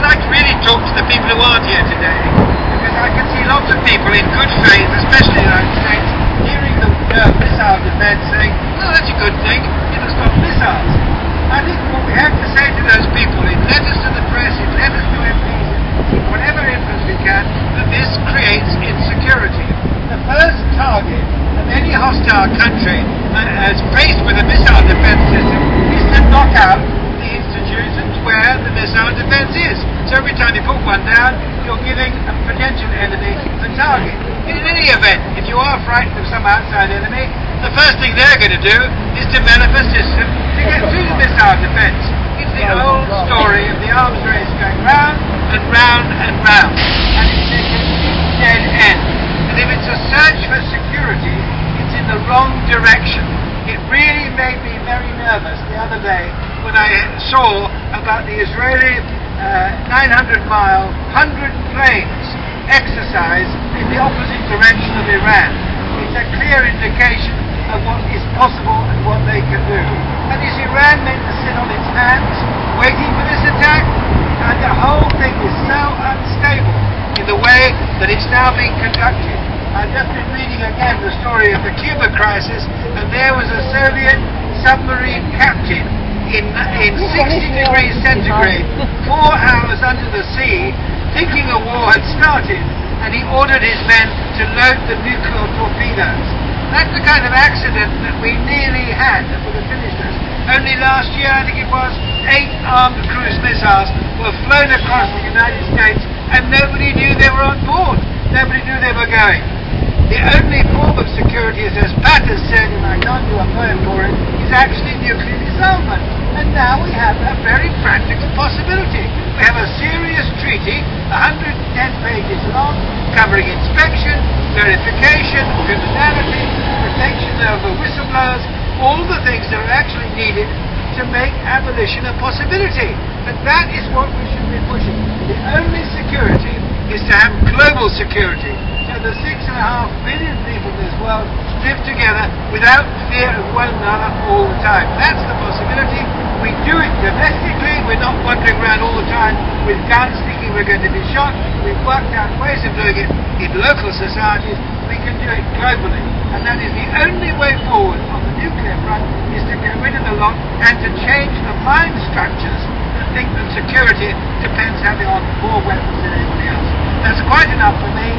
I'd like to really talk to the people who aren't here today, because I can see lots of people in good faith, especially in the United States, hearing the missile defense saying, oh, that's a good thing, it'll stop missiles. I think what we have to say to those people in letters to the press, in letters to MPs, in whatever influence we can, that this creates insecurity. The first target of any hostile country as faced with a missile defense system is to knock out the institutions where the missile defense is. So every time you put one down, you're giving a potential enemy a target. In any event, if you are frightened of some outside enemy, the first thing they're going to do is develop a system to get through the missile defense. It's the old story of the arms race going round and round and round, and it's a dead end. And if it's a search for security, it's in the wrong direction. It really made me very nervous the other day when I saw about the Israeli 900-mile, 100 planes exercise in the opposite direction of Iran. It's a clear indication of what is possible and what they can do. And is Iran meant to sit on its hands waiting for this attack? And the whole thing is so unstable in the way that it's now being conducted. I've just been reading again the story of the Cuba crisis, and there was a Soviet submarine captain in 60 degrees centigrade, 4 hours under the sea, thinking a war had started, and he ordered his men to load the nuclear torpedoes. That's the kind of accident that we nearly had that would have finished us. Only last year, I think it was, 8 armed cruise missiles were flown across the United States, and nobody knew they were on board. Nobody knew they were going. The only form of security, as Pat has said, and I can't do a poem for it, is actually nuclear disarmament. And now we have a very practical possibility. We have a serious treaty, 110 pages long, covering inspection, verification, criminality, protection over whistleblowers, all the things that are actually needed to make abolition a possibility. But that is what we should be pushing. The only security is to have global security. So the 6.5 billion people in this world live together without fear of one another all the time. That's the possibility. We do it domestically. We're not wandering around all the time with guns thinking we're going to be shot. We've worked out ways of doing it in local societies. We can do it globally. And that is the only way forward on the nuclear front, is to get rid of the lot and to change the mind structures that think that security depends having on more weapons than anybody else. That's quite enough for me.